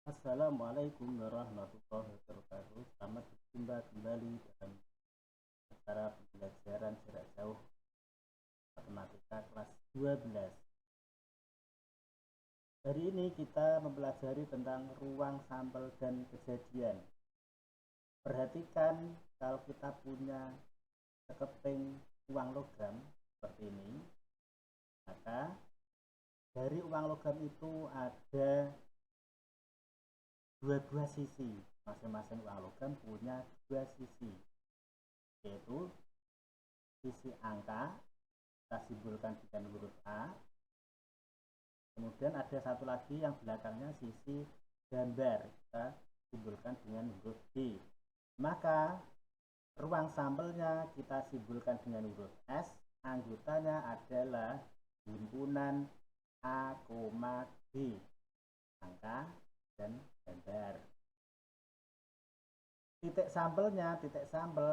Assalamualaikum warahmatullahi wabarakatuh. Selamat berjumpa kembali dalam acara pembelajaran jarak jauh matematika kelas 12. Hari ini kita mempelajari tentang ruang sampel dan kejadian. Perhatikan kalau kita punya sekeping uang logam seperti ini, maka dari uang logam itu ada dua buah sisi. Masing-masing uang logam punya dua sisi, yaitu sisi angka, kita simbolkan dengan huruf A. Kemudian ada satu lagi yang belakangnya sisi gambar, kita simbolkan dengan huruf B. Maka ruang sampelnya kita simbolkan dengan huruf S. Anggotanya adalah himpunan A, B, angka dan gambar. Titik sampel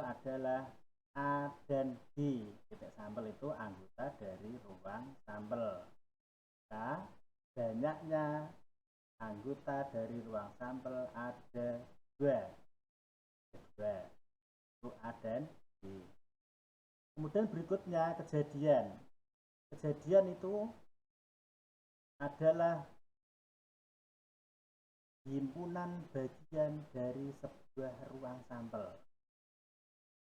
adalah A dan B. Titik sampel itu anggota dari ruang sampel. Maka banyaknya anggota dari ruang sampel ada dua, itu A dan B. Kemudian berikutnya kejadian. Kejadian itu adalah himpunan bagian dari sebuah ruang sampel.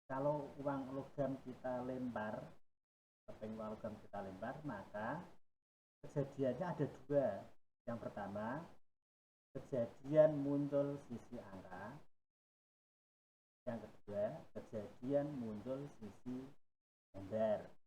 Kalau uang logam kita lempar, keping uang logam kita lempar, maka kejadiannya ada dua. Yang pertama, kejadian muncul sisi angka. Yang kedua, kejadian muncul sisi gambar.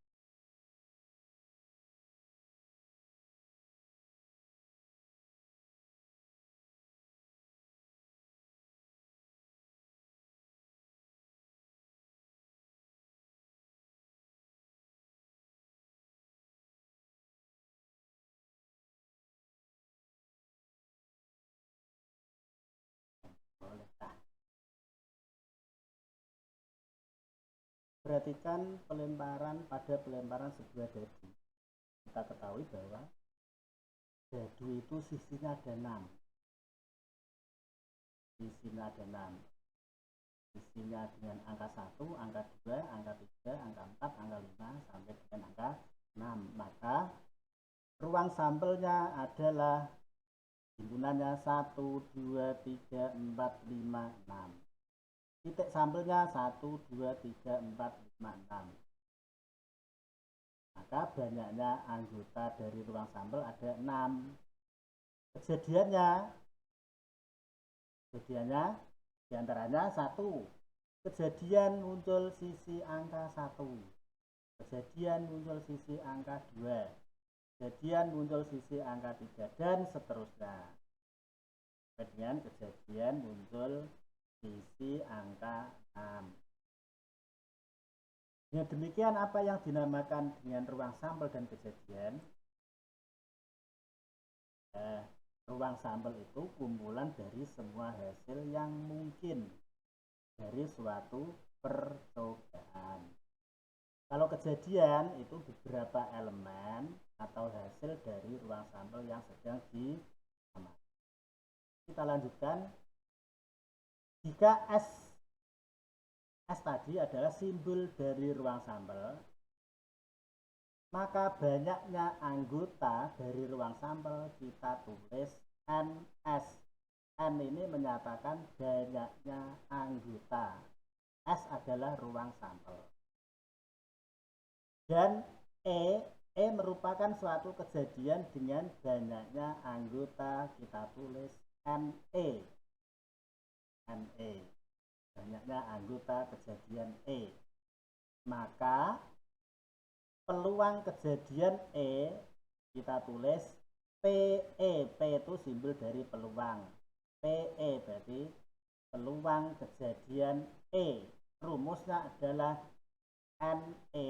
Perhatikan pada pelemparan sebuah dadu. Kita ketahui bahwa dadu itu sisinya ada 6. Sisinya dengan angka 1, angka 2, angka 3, angka 4, angka 5 sampai dengan angka 6. Maka ruang sampelnya adalah himpunannya 1, 2, 3, 4, 5, 6. Titik sampelnya 1, 2, 3, 4, 5, 6. Maka banyaknya anggota dari ruang sampel ada 6. Kejadiannya diantaranya 1. Kejadian muncul sisi angka 1. Kejadian muncul sisi angka 2. Kejadian muncul sisi angka 3 dan seterusnya. Dengan kejadian muncul sisi angka 6. Dengan demikian apa yang dinamakan dengan ruang sampel dan kejadian? Ruang sampel itu kumpulan dari semua hasil yang mungkin dari suatu percobaan. Kalau kejadian itu beberapa elemen atau hasil dari ruang sampel yang sedang diamati. Kita lanjutkan. Jika S tadi adalah simbol dari ruang sampel, maka banyaknya anggota dari ruang sampel kita tulis NS. N ini menyatakan banyaknya anggota. S adalah ruang sampel. Dan E merupakan suatu kejadian dengan banyaknya anggota, kita tulis NE. Banyaknya anggota kejadian E. Maka peluang kejadian E kita tulis PE. P itu simbol dari peluang. PE berarti peluang kejadian E. Rumusnya adalah NE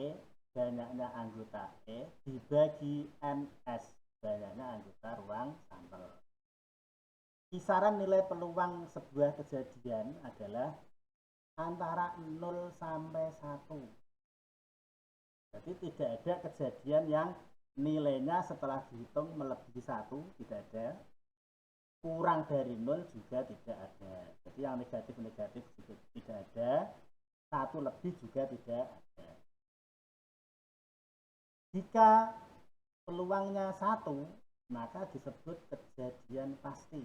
banyaknya anggota E dibagi NS banyaknya anggota ruang sampel. Kisaran nilai peluang sebuah kejadian adalah antara 0 sampai 1. Jadi tidak ada kejadian yang nilainya setelah dihitung melebihi 1, tidak ada. kurang dari 0 juga tidak ada. Jadi yang negatif-negatif juga tidak ada, 1 lebih juga tidak ada. Jika peluangnya 1, maka disebut kejadian pasti.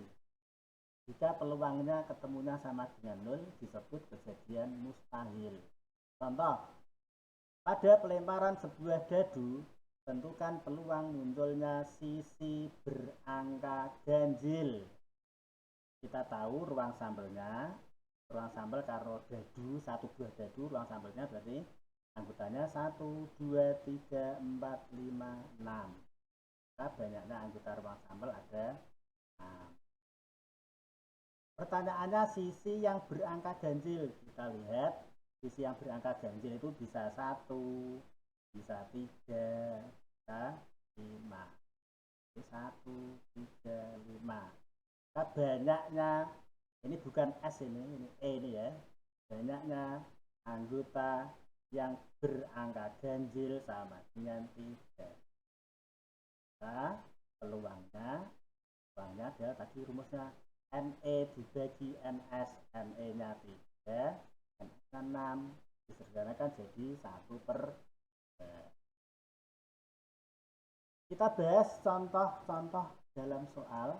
Jika peluangnya ketemunya sama dengan 0, disebut kejadian mustahil. Contoh, pada pelemparan sebuah dadu, tentukan peluang munculnya sisi berangka ganjil. Kita tahu ruang sampelnya, ruang sampel kalau dadu, satu buah dadu, ruang sampelnya berarti anggotanya 1, 2, 3, 4, 5, 6. Maka banyaknya anggota ruang sampel ada 6. Pertanyaannya sisi yang berangka ganjil. Kita lihat sisi yang berangka ganjil itu bisa 1, bisa 3, bisa 5. 1, 3, 5. Nah, banyaknya, ini bukan S ini E ini ya. Banyaknya anggota yang berangka ganjil sama dengan 3. Nah, peluangnya adalah tadi rumusnya NE dibagi NS, NE-nya 3, NS-nya 6, disederhanakan jadi 1/3. Kita bahas contoh-contoh dalam soal.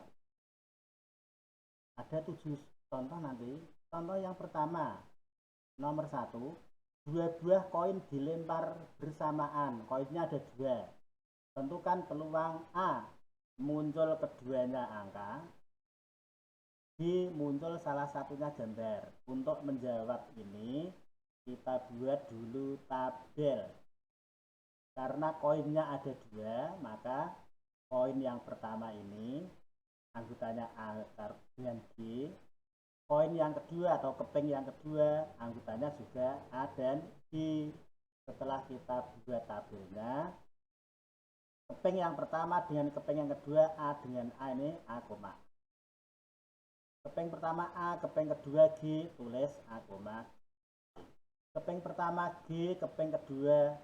Ada 7 contoh nanti. Contoh yang pertama, nomor 1, 2 buah koin dilempar bersamaan. Koinnya ada 2. Tentukan peluang A, muncul keduanya angka, B, muncul salah satunya gambar. Untuk menjawab ini, kita buat dulu tabel. Karena koinnya ada 2, maka koin yang pertama ini anggotanya A dengan B. Koin yang kedua atau keping yang kedua anggotanya juga A dan B. Setelah kita buat tabelnya, keping yang pertama dengan keping yang kedua A dengan A ini A, keping pertama A, keping kedua G, tulis A, keping pertama G, keping kedua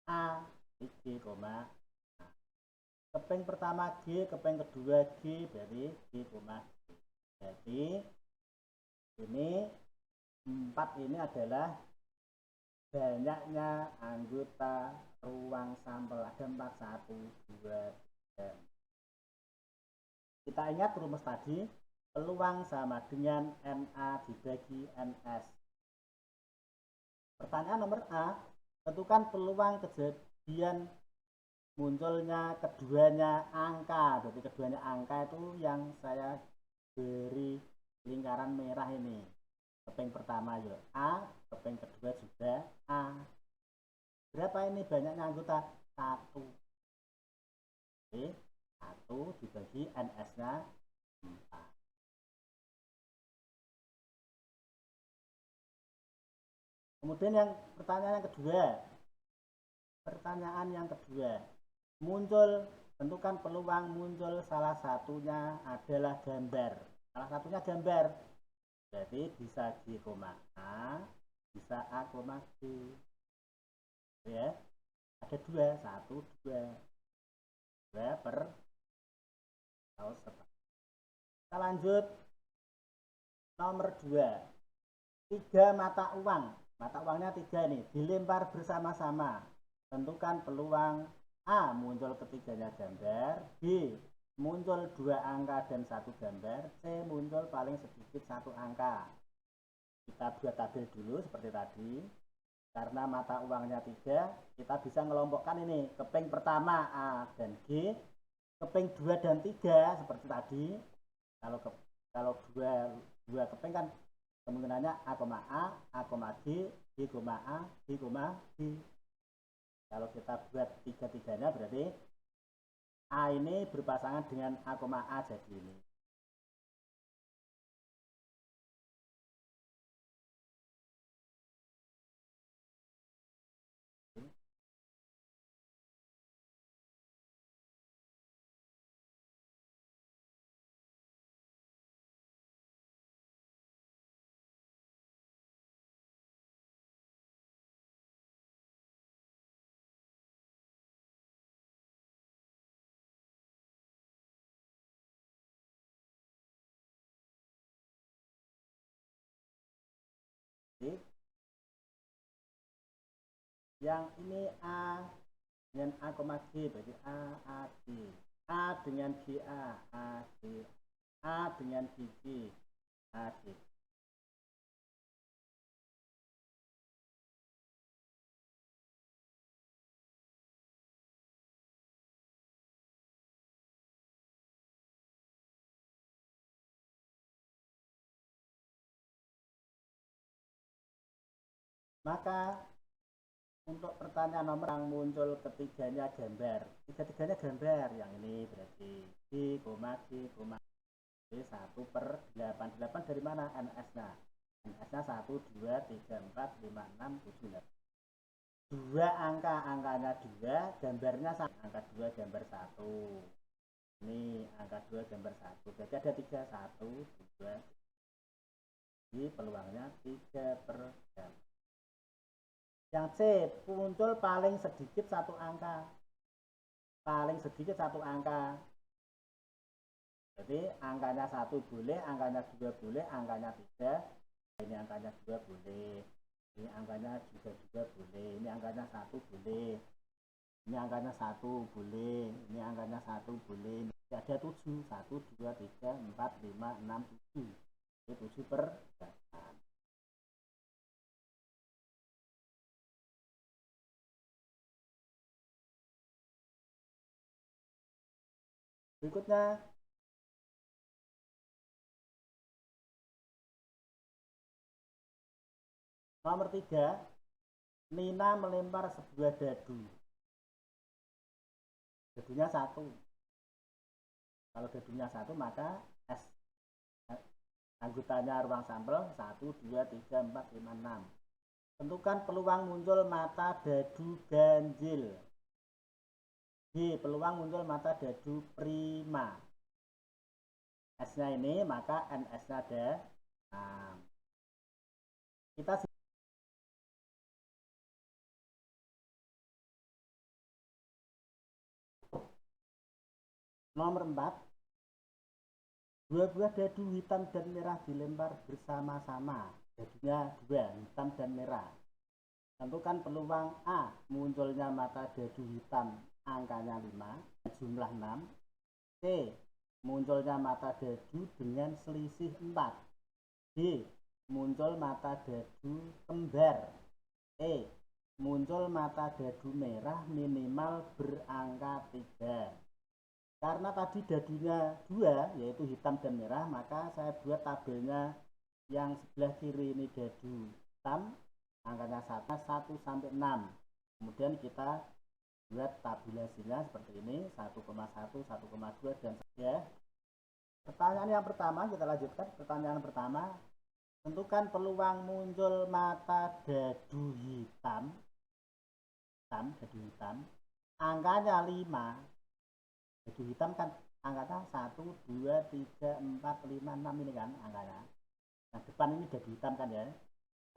A, G, keping pertama G, keping kedua G, berarti G, jadi ini 4 ini adalah banyaknya anggota ruang sampel. Ada 4, 1, 2, 3. Kita ingat rumus tadi, peluang sama dengan NA dibagi NS. Pertanyaan nomor A, tentukan peluang kejadian munculnya keduanya angka. Jadi keduanya angka itu yang saya beri lingkaran merah ini. Keping pertama ya A, keping kedua juga A. Berapa ini banyaknya anggota? 1. Oke, 1 dibagi NS-nya 4. Kemudian yang pertanyaan yang kedua, muncul, tentukan peluang muncul salah satunya adalah gambar. Salah satunya gambar, jadi bisa G, A, bisa A, G. Ya, ada 2, 1, 2 per tahu setengah. Kita lanjut nomor 2, 3 mata uang. Mata uangnya 3 nih, dilempar bersama-sama. Tentukan peluang A, muncul ketiganya gambar, B, muncul 2 angka dan 1 gambar, C, muncul paling sedikit 1 angka. Kita buat tabel dulu seperti tadi. Karena mata uangnya 3, kita bisa mengelompokkan ini, keping pertama A dan G, keping 2 dan 3 seperti tadi. Kalau 2 keping kan kemungkinannya A, G, A, G. Kalau kita buat 3-3-nya berarti A ini berpasangan dengan A, jadi ini. Yang ini A dengan A, G, berarti A, G. A dengan GA, G. A dengan GG, G. Maka untuk pertanyaan nomor yang muncul ketiganya gambar, tiga-tiganya gambar. Yang ini berarti G, G, 1/8. 8 dari mana? NS-nya. NS-nya 1, 2, 3, 4, 5, 6, 7, 8. Dua angkanya 2, gambarnya angka 2 gambar 1. Ini angka 2 gambar 1. Berarti ada 3, 1, 2. Jadi peluangnya 3/8. Yang C, muncul paling sedikit satu angka. Paling sedikit satu angka. Jadi angkanya 1 boleh, angkanya 2 boleh, angkanya 3. Ini angkanya 2 boleh. Ini angkanya juga boleh. Ini angkanya 1 boleh. Ini angkanya 1 boleh. Ini angkanya 1 boleh. Ini ada 7. 1, 2, 3, 4, 5, 6, 7. Ini 7/8. Berikutnya nomor 3, Nina melempar sebuah dadu. Dadunya 1. Kalau dadunya 1 maka S. Anggotanya ruang sampel 1, 2, 3, 4, 5, 6. Tentukan peluang muncul mata dadu ganjil. G, peluang muncul mata dadu prima. S-nya ini maka NS-nya ada 6. Kita nomor 4, dua buah dadu hitam dan merah dilempar bersama-sama. Dadunya 2, hitam dan merah. Tentukan peluang A, munculnya mata dadu hitam angkanya 5, jumlah 6. C, munculnya mata dadu dengan selisih 4. D, muncul mata dadu kembar. E, muncul mata dadu merah minimal berangka 3. Karena tadi dadunya 2, yaitu hitam dan merah, maka saya buat tabelnya yang sebelah kiri ini dadu hitam, angkanya 1 sampai 6. Kemudian kita buat tabulasinya seperti ini, 1,1, 1,2, dan saja. Pertanyaan yang pertama, kita lanjutkan. Pertanyaan pertama, tentukan peluang muncul mata dadu hitam, dadu hitam, angkanya 5. Dadu hitam kan angkanya 1, 2, 3, 4, 5, 6 ini kan angkanya. Nah depan ini dadu hitam kan ya.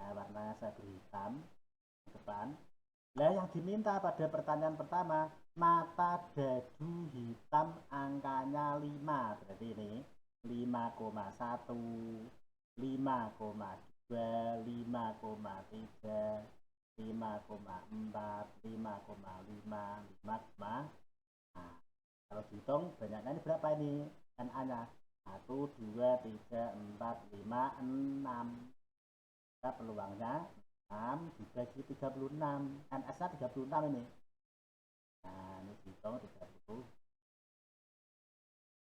Nah, warnanya saya beri hitam di depan. Nah yang diminta pada pertanyaan pertama, mata dadu hitam angkanya 5. Berarti ini 5,1, 5,2, 5,3, 5,4, 5,5, 5, nah kalau dihitung banyaknya ini berapa ini? NA-nya 1, 2, 3, 4, 5, 6. Kita peluangnya 6 dibagi 36. NS-nya 36 ini. Nah, ini dihitung 30.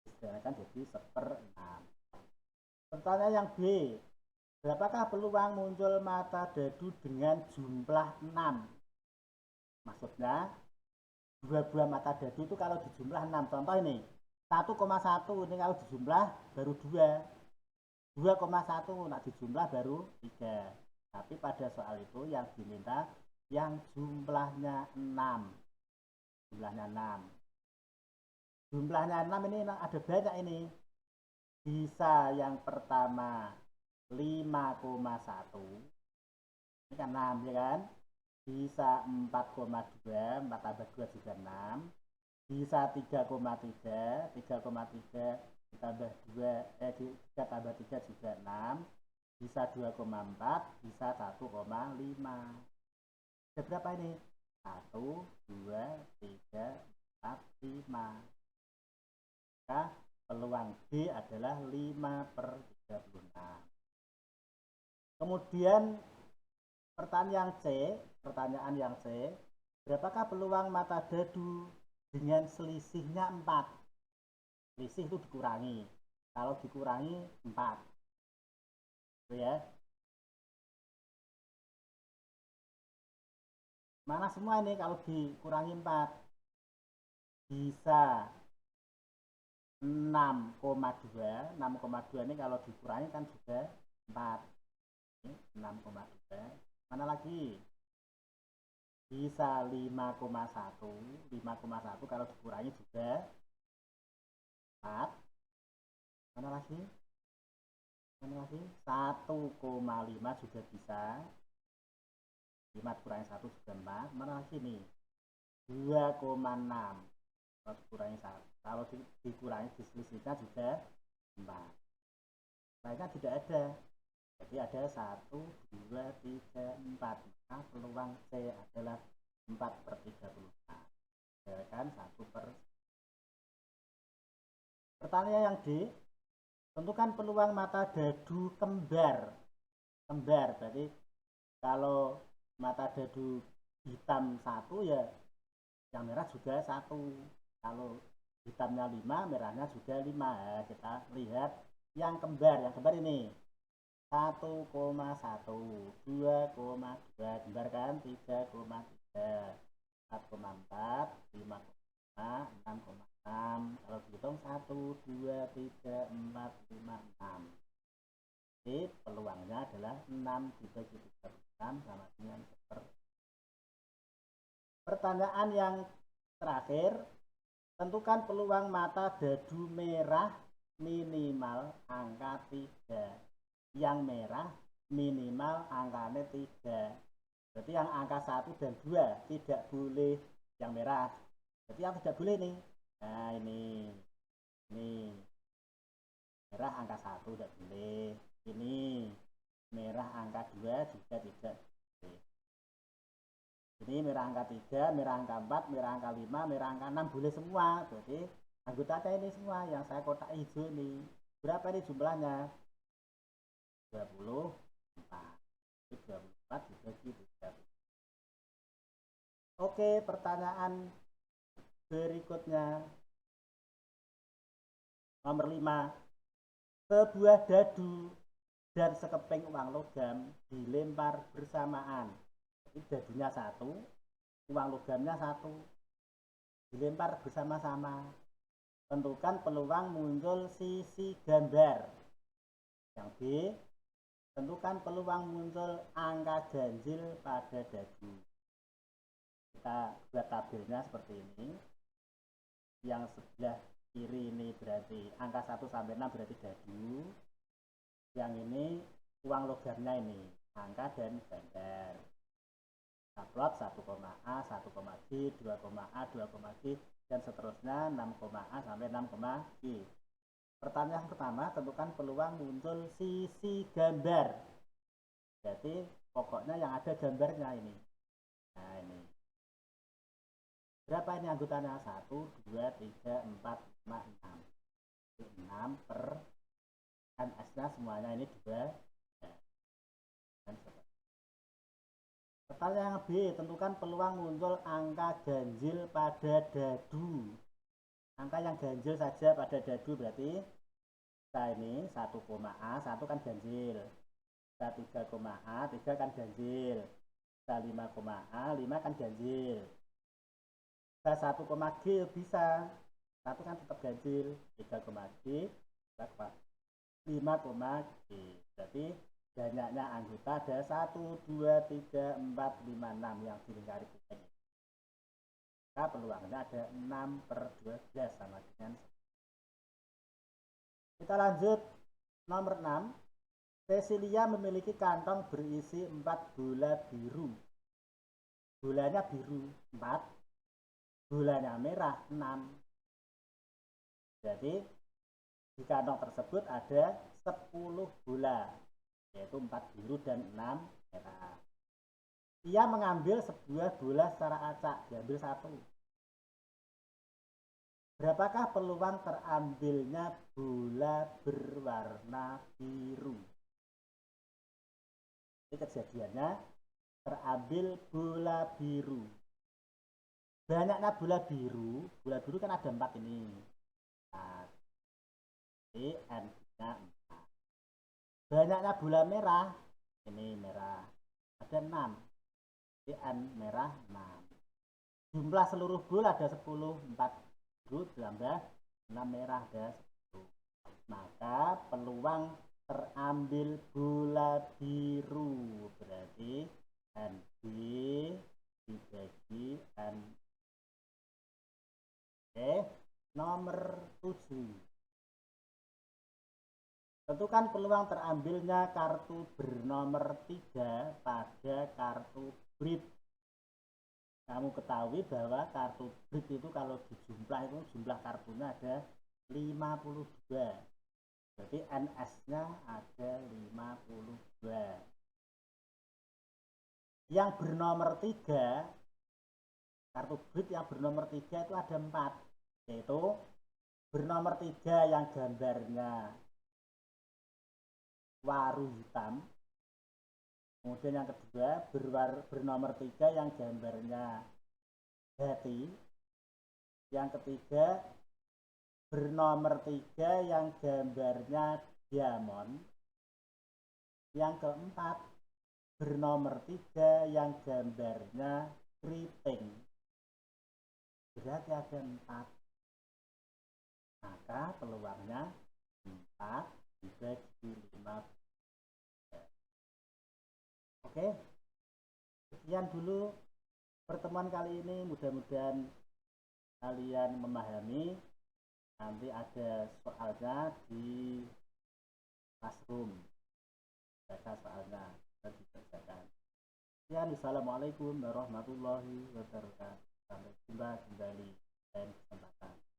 Disederhanakan jadi 1/6. Pertanyaan yang B. Berapakah peluang muncul mata dadu dengan jumlah 6? Maksudnya dua buah mata dadu itu kalau dijumlah 6. Contoh ini 1,1 ini kalau dijumlah baru 2. 2,1 nak dijumlah baru 3. Tapi pada soal itu yang diminta yang jumlahnya 6. Jumlahnya 6. Jumlahnya 6 ini ada banyak ini. Bisa yang pertama 5,1. Ini kan 6 ya kan? Bisa 4,2, 4 tambah 2 juga 6. Bisa 3,3, 3,3 ditambah 2, 3 tambah 3 juga 6. bisa 2,4, bisa 1,5. Ada berapa ini? 1, 2, 3, 4, 5. Maka peluang B adalah 5/36. Kemudian pertanyaan yang C, berapakah peluang mata dadu dengan selisihnya 4? Selisih itu dikurangi. Kalau dikurangi 4. Itu ya. Mana semua ini kalau dikurangi 4? Bisa 6,2. 6,2 ini kalau dikurangi kan sudah 4. Ini 6,2. Mana lagi? Bisa 5,1. 5,1 kalau dikurangi juga 4. Mana lagi? 1,5 juga bisa. 5 dikurangi 1 sudah 4. Mana lagi nih? 2,6. Kalau dikurangi 1. Kalau dikurangi diselisihnya sudah 4. Lainnya tidak ada. Jadi ada 1, 2, 3, 4. Maka peluang C adalah 4/36. Ya kan? 1/. Pertanyaan yang D, tentukan peluang mata dadu kembar. Kembar berarti kalau mata dadu hitam 1 ya yang merah juga 1. Kalau hitamnya 5, merahnya juga 5. Ya, kita lihat yang kembar. Yang kembar ini 1,1, 2,2, kembar kan? 3,3, 4,4, 5,5, 6,6. Kalau dihitung 1, 2, 3, 4, 5, 6. Jadi peluangnya adalah 6 dibagi 36 sama dengan 1. Pertanyaan yang terakhir, tentukan peluang mata dadu merah minimal angka 3. Yang merah minimal angkanya 3. Berarti yang angka 1 dan 2 tidak boleh yang merah. Berarti yang tidak boleh nih. Nah ini merah angka 1 tidak boleh. Ini merah angka 2 juga tidak boleh. Ini merah angka 3, merah angka 4, merah angka 5, merah angka 6 boleh semua. Berarti anggotanya ini semua yang saya kotak hijau ini. Berapa ini jumlahnya? 24. 24 dibagi 3. Oke, pertanyaan berikutnya. Nomor 5. Sebuah dadu dan sekeping uang logam dilempar bersamaan. Jadi dadunya 1, uang logamnya 1. Dilempar bersama-sama. Tentukan peluang muncul sisi gambar. Yang B, tentukan peluang muncul angka ganjil pada dadu. Kita buat tabelnya seperti ini. Yang sebelah kiri ini berarti angka 1 sampai 6 berarti dadu. Yang ini uang logamnya ini, angka dan gambar. Kita plot 1,A, 1,G, 2,A, 2,G, dan seterusnya 6,A sampai 6,G. Pertanyaan pertama, tentukan peluang muncul sisi gambar. Jadi pokoknya yang ada gambarnya ini. Nah ini. Berapa ini anggotanya? 1, 2, 3, 4, 5, 6. 6 per NS-nya semuanya ini 2. Pertanyaan B, tentukan peluang muncul angka ganjil pada dadu. Angka yang ganjil saja pada dadu berarti kita ini 1,A, 1 kan ganjil. Kita 3,A, 3 kan ganjil. Kita 5,A, 5 kan ganjil. Kita 1,G bisa. 1 kan tetap ganjil. 3,G, 5,G. Berarti banyaknya anggota ada 1, 2, 3, 4, 5, 6 yang dilingkari kuning. Maka peluangnya ada 6/12 sama dengan. Kita lanjut nomor 6. Cecilia memiliki kantong berisi 4 bola biru. Bolanya biru 4, bolanya merah 6. Jadi di kantong tersebut ada 10 bola. yaitu 4 biru dan 6 merah. Ia mengambil sebuah bola secara acak, diambil satu. Berapakah peluang terambilnya bola berwarna biru? Ini kejadiannya terambil bola biru. Banyaknya bola biru kan ada 4 ini. Nah, N-nya 4. Banyaknya bola merah, ini merah, ada 6. N merah 6. Jumlah seluruh bola ada 10, 4 biru tambah 6 merah ada 10. Maka peluang terambil bola biru berarti NB dibagi N. Oke, nomor 7. Tentukan peluang terambilnya kartu bernomor 3 pada kartu BRIP. Kamu ketahui bahwa kartu BRIP itu kalau dijumlah itu jumlah kartunya ada 52. Jadi NS-nya ada 52. Yang bernomor 3, kartu BRIP yang bernomor 3 itu ada 4. Yaitu bernomor 3 yang gambarnya waru hitam. Kemudian yang kedua bernomor 3 yang gambarnya hati. Yang ketiga bernomor 3 yang gambarnya diamond. Yang keempat bernomor 3 yang gambarnya keriting. Berarti ada 4. Maka peluangnya 4 dibagi 5. Oke, sekian dulu pertemuan kali ini. Mudah-mudahan kalian memahami. Nanti ada soalnya di classroom. Baca soalnya dan dikerjakan. Sekian, assalamualaikum warahmatullahi wabarakatuh. Sampai jumpa kembali lain kesempatan.